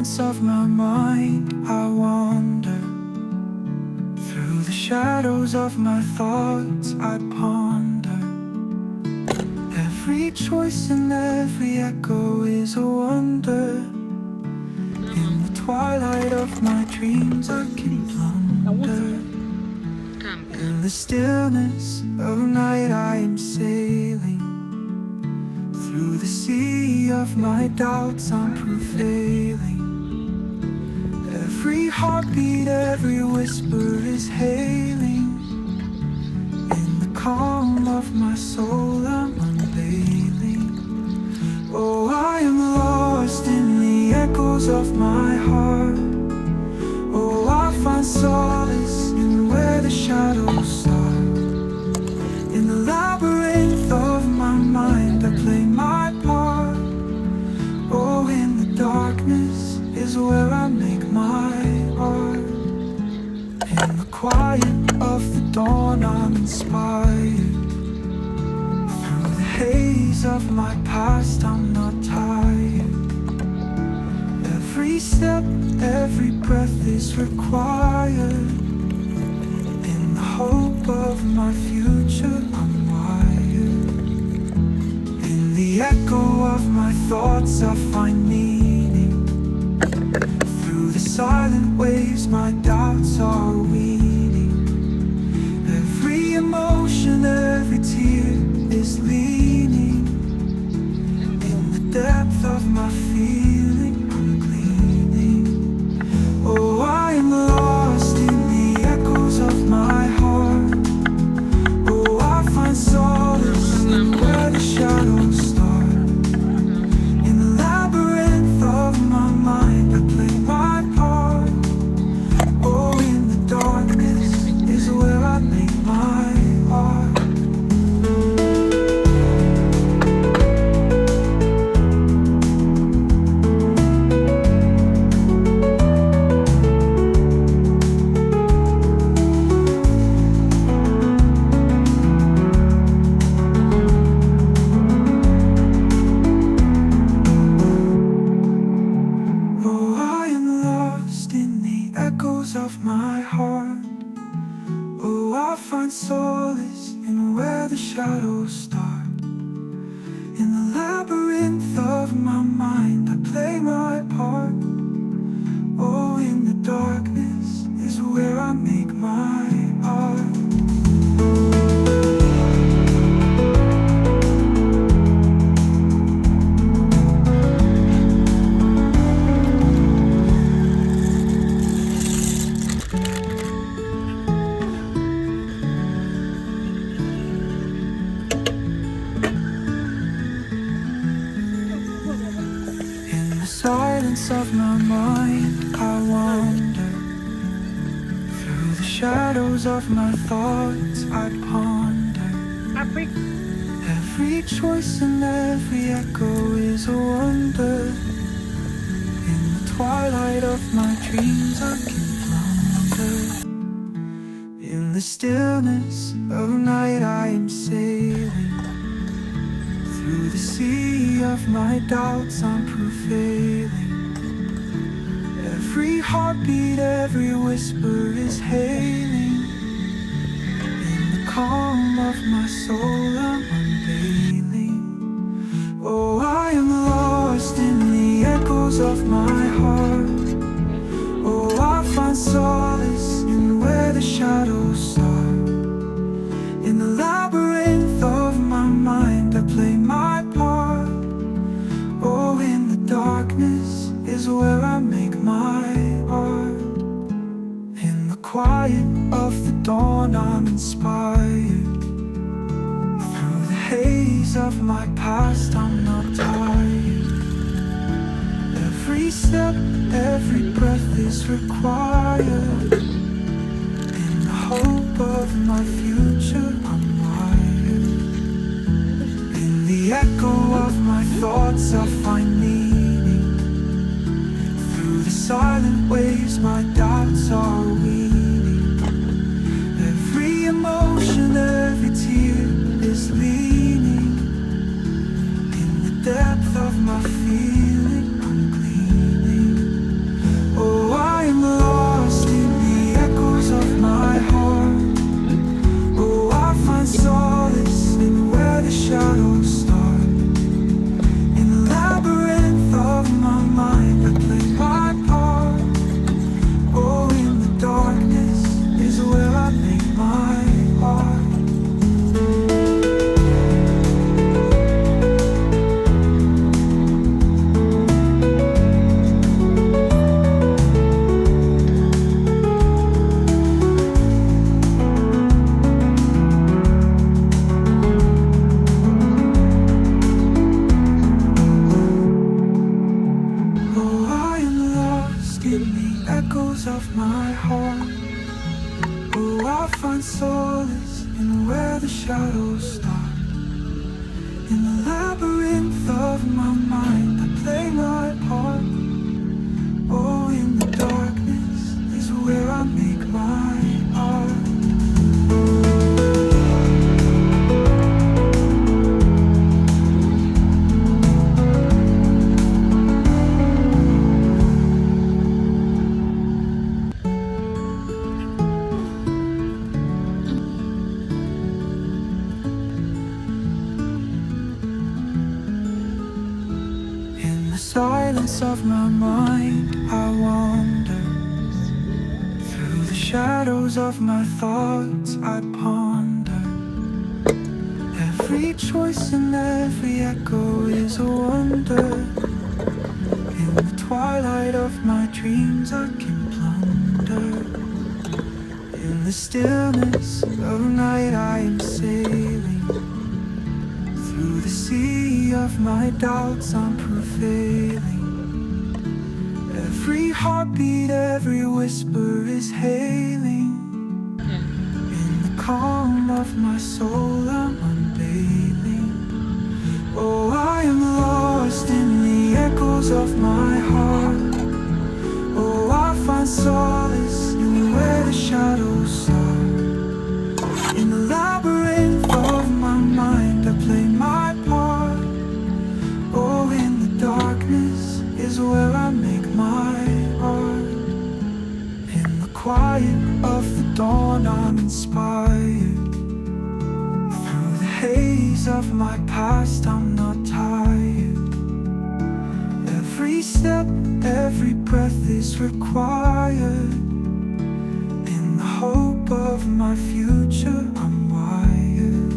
silence of my mind, I wander. Through the shadows of my thoughts, I ponder. Every choice and every echo is a wonder. In the twilight of my dreams, I can plunder. In the stillness of night, I am sailing. Through the sea of my doubts, I'm prevailing. Every heartbeat, every whisper is hailing. In the calm of my soul, I'm unveiling. Oh, I am lost in the echoes of my heart. Oh, I find solace in where the shadows start. In the labyrinth of my mind, I play my part. Oh, in the darkness is where I make my art. In the quiet of the dawn, I'm inspired. Through the haze of my past, I'm not tired. Every step, every breath is required. In the hope of my future, I'm wired. In the echo of my thoughts, I find meaning. Through the silent waves, my doubts are weaning. Every emotion, every tear is leaning. In the depth of my feeling, I'm gleaning. Oh, I am lost in the echoes of my heart. Oh, I find solace in where the shadows start. In the labyrinth of my mind, I play my part. Oh, in the darkness is where I make my art. Oh, I am lost in the echoes of my heart. Oh, I find solace in where the shadows start. In the labyrinth of my mind, I play my part. Oh, in the darkness is where I make my art. In the silence of my mind, I wander. Through the shadows of my thoughts, I ponder. Every choice and every echo is a wonder. In the twilight of my dreams, I can plunder. In the stillness of night, I am sailing. Through the sea of my doubts, I'm prevailing. Every heartbeat, every whisper is hailing. In the calm of my soul, I'm unveiling. Oh, I am lost in the echoes of my heart. Oh, I find solace in where the shadows start. In the labyrinth of my mind, I play my part. Oh, in the darkness is where I make my art. In the quiet of the dawn, I'm inspired. Through the haze of my past, I'm not tired. Every step, every breath is required. In the hope of my future, I'm wired. In the echo of my thoughts, I find meaning. Through the silent waves, my doubts are weaning. Every emotion, every tear is leaning. In the depth of my feeling, I'm gleaning. find solace in where the shadows start. In the labyrinth of my mind, I play my part. Oh, in the darkness is where I make my art. In the silence of my mind, I wander. Through the shadows of my thoughts, I ponder. Every choice and every echo is a wonder. In the twilight of my dreams, I can plunder. In the stillness of night, I am sailing. Through the sea of my doubts, I'm prevailing. Every heartbeat, every whisper is hailing. In the calm of my soul, I'm unveiling. Oh, I am lost in the echoes of my heart. Oh, I find solace in where the shadows start. In the labyrinth of my mind, I play my part. Oh, in the darkness is where I make my art. In the quiet of the dawn, I'm inspired. Through the haze of my past, I'm not tired. Every step, every breath is required. In the hope of my future, I'm wired.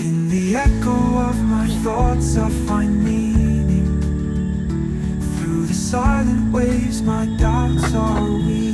In the echo of my thoughts, I find meaning. Through the silent waves, my doubts are weak.